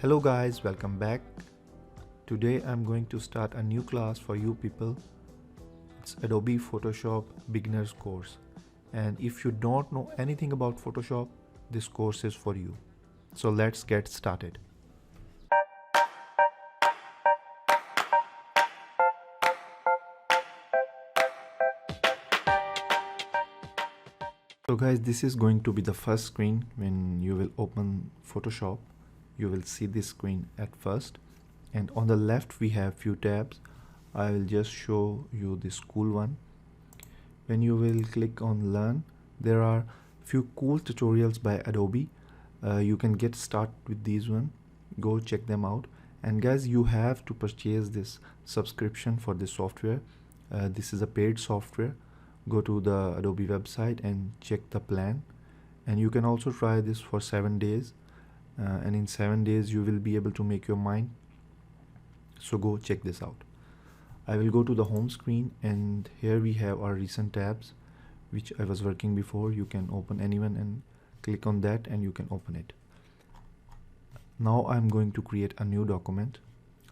Hello guys, welcome back. Today I'm going to start a new class for you people. It's Adobe Photoshop Beginners course. And if you don't know anything about Photoshop, this course is for you. So let's get started. So guys, this is going to be the first screen when you will open Photoshop. You will see this screen at first, and on the left we have few tabs. I will just show you the school one. When you will click on learn, there are few cool tutorials by Adobe. You can get started with these one. Go check them out. And guys, you have to purchase this subscription for this software. This is a paid software. Go to the Adobe website and check the plan, and you can also try this for 7 days. And in 7 days you will be able to make your mind. So go check this out. I will go to the home screen, and here we have our recent tabs which I was working before. You can open anyone and click on that and you can open it. Now I'm going to create a new document.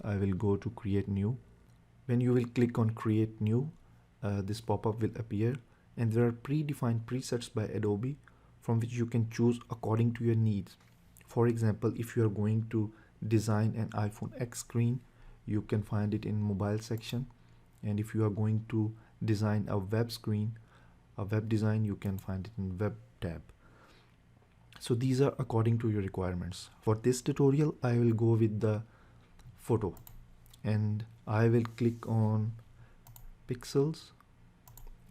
I will go to create new. When you will click on create new, this pop-up will appear, and there are predefined presets by Adobe from which you can choose according to your needs. For example, if you are going to design an iPhone X screen, you can find it in mobile section. And if you are going to design a web screen, a web design, you can find it in web tab. So these are according to your requirements. For this tutorial, I will go with the photo, and I will click on pixels.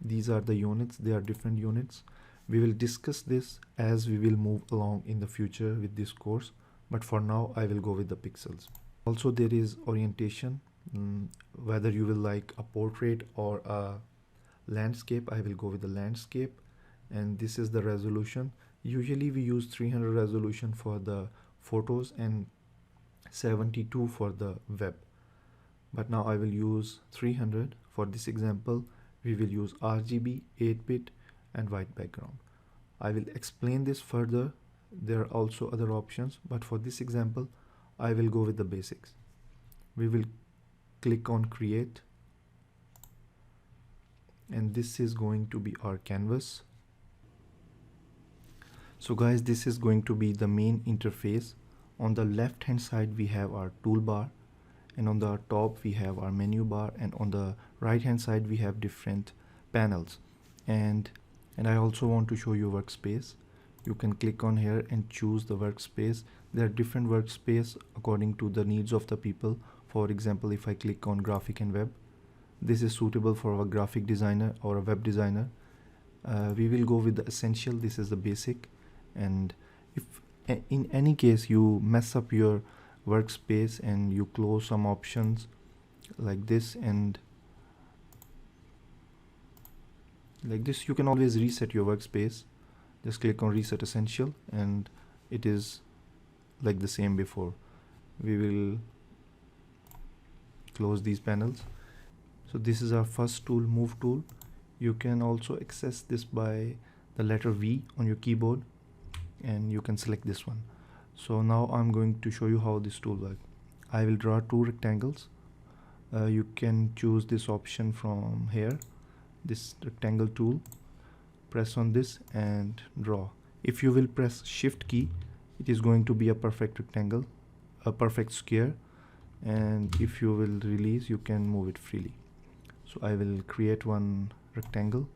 These are the units. They are different units. We will discuss this as we will move along in the future with this course, but for now I will go with the pixels. Also there is orientation, whether you will like a portrait or a landscape. I will go with the landscape. And this is the resolution. Usually we use 300 resolution for the photos and 72 for the web, but now I will use 300. For this example, we will use RGB, 8-bit and white background. I will explain this further. There are also other options, but for this example I will go with the basics. We will click on create, and this is going to be our canvas. So guys, this is going to be the main interface. On the left hand side we have our toolbar, and on the top we have our menu bar, and on the right hand side we have different panels. And I also want to show you workspace. You can click on here and choose the workspace. There are different workspace according to the needs of the people. For example, if I click on graphic and web, this is suitable for a graphic designer or a web designer. We will go with the essential. This is the basic. And if in any case you mess up your workspace and you close some options like this and like this, you can always reset your workspace. Just click on reset essential, and it is like the same before. We will close these panels. So this is our first tool, move tool. You can also access this by the letter V on your keyboard, and you can select this one. So now I'm going to show you how this tool works. I will draw two rectangles. You can choose this option from here, this rectangle tool. Press on this and draw. If you will press shift key, it is going to be a perfect rectangle, a perfect square, and if you will release, you can move it freely. So I will create one rectangle.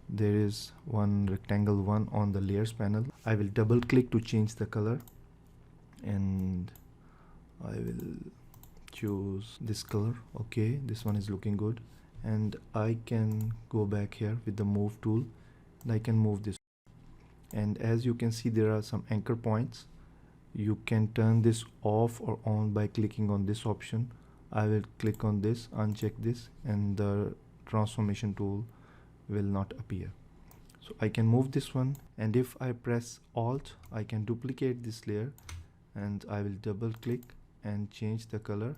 There is one rectangle one on the layers panel. I will double click to change the color, and I will choose this color. Okay, this one is looking good. And I can go back here with the move tool, and I can move this. And as you can see, there are some anchor points. You can turn this off or on by clicking on this option. I will click on this, uncheck this, and the transformation tool will not appear. So I can move this one, and if I press Alt, I can duplicate this layer, and I will double click and change the color,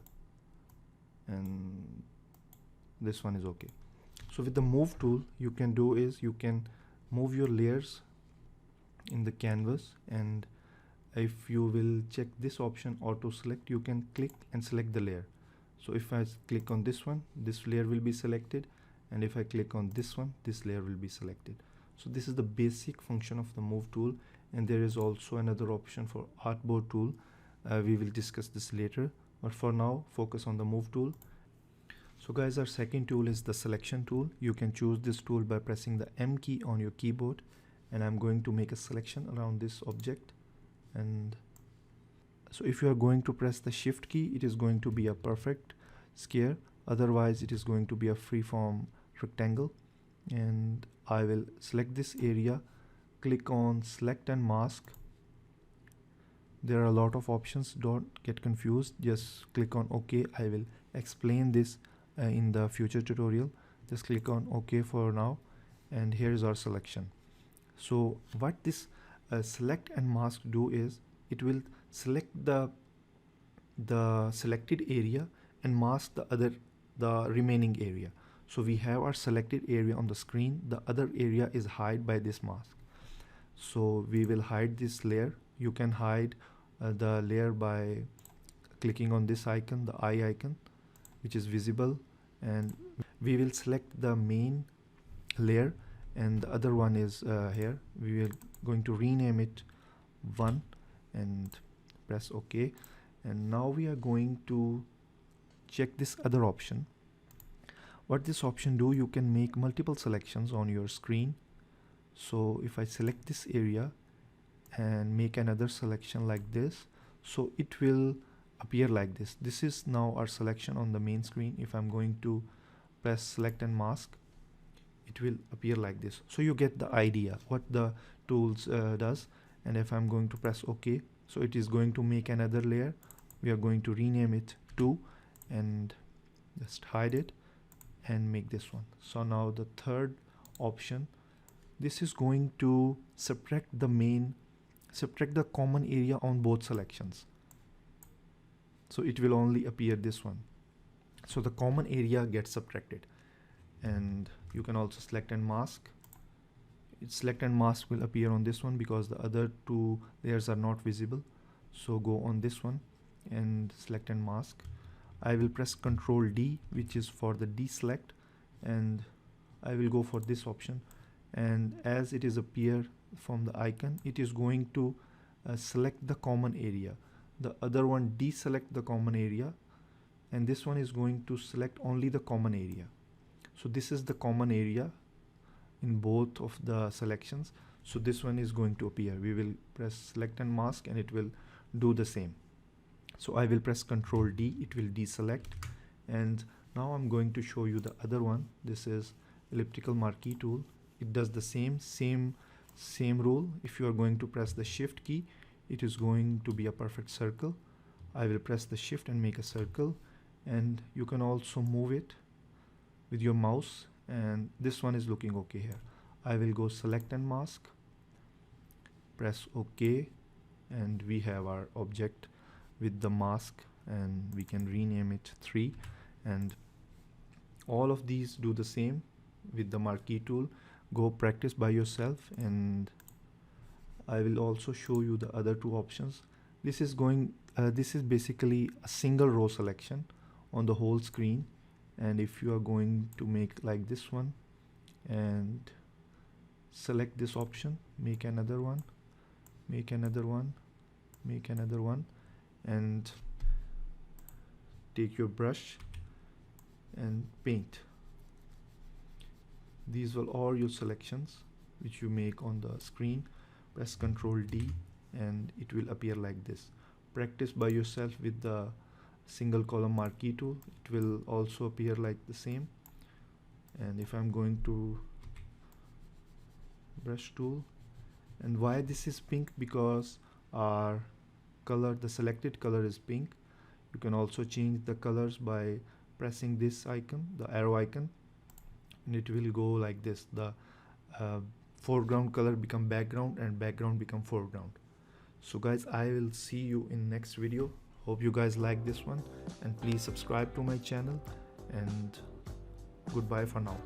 and this one is okay. So with the move tool, you can do is you can move your layers in the canvas, and if you will check this option auto select, you can click and select the layer. So if I click on this one, this layer will be selected, and if I click on this one, this layer will be selected. So this is the basic function of the move tool, and there is also another option for artboard tool. We will discuss this later, but for now focus on the move tool. So guys, our second tool is the selection tool. You can choose this tool by pressing the M key on your keyboard, and I'm going to make a selection around this object. And so if you are going to press the shift key, it is going to be a perfect square, otherwise it is going to be a freeform rectangle. And I will select this area, click on select and mask. There are a lot of options, don't get confused, just click on OK. I will explain this in the future tutorial. Just click on OK for now, and here is our selection. So what this select and mask do is, it will select the selected area and mask the remaining area. So we have our selected area on the screen, the other area is hide by this mask. So we will hide this layer. You can hide the layer by clicking on this icon, the eye icon, which is visible, and we will select the main layer, and the other one is here. We will going to rename it 1 and press OK. And now we are going to check this other option. What this option do, you can make multiple selections on your screen. So if I select this area and make another selection like this, so it will appear like this. This is now our selection on the main screen. If I'm going to press select and mask, it will appear like this. So you get the idea what the tools does. And if I'm going to press OK, so it is going to make another layer. We are going to rename it 2 and just hide it and make this one. So now the third option, this is going to subtract the common area on both selections. So it will only appear this one. So the common area gets subtracted. And you can also select and mask. Select and mask will appear on this one because the other two layers are not visible. So go on this one and select and mask. I will press Ctrl D, which is for the deselect, and I will go for this option. And as it is appear from the icon, it is going to select the common area. The other one deselect the common area, and this one is going to select only the common area. So this is the common area in both of the selections. So this one is going to appear. We will press select and mask and it will do the same. So I will press Ctrl D, it will deselect. And now I'm going to show you the other one. This is elliptical marquee tool. It does the same rule. If you are going to press the shift key, it is going to be a perfect circle. I will press the shift and make a circle, and you can also move it with your mouse, and this one is looking okay here. I will go select and mask, press OK, and we have our object with the mask, and we can rename it 3. And all of these do the same with the marquee tool. Go practice by yourself, and I will also show you the other two options. This is basically a single row selection on the whole screen. And if you are going to make like this one and select this option, make another one, make another one, make another one, and take your brush and paint. These will all your selections which you make on the screen. Press Ctrl D and it will appear like this. Practice by yourself with the single column marquee tool. It will also appear like the same. And if I'm going to brush tool, and why this is pink, because our color, the selected color is pink. You can also change the colors by pressing this icon, the arrow icon, and it will go like this. The foreground color become background and background become foreground. So guys, I will see you in next video. Hope you guys like this one, and please subscribe to my channel, and goodbye for now.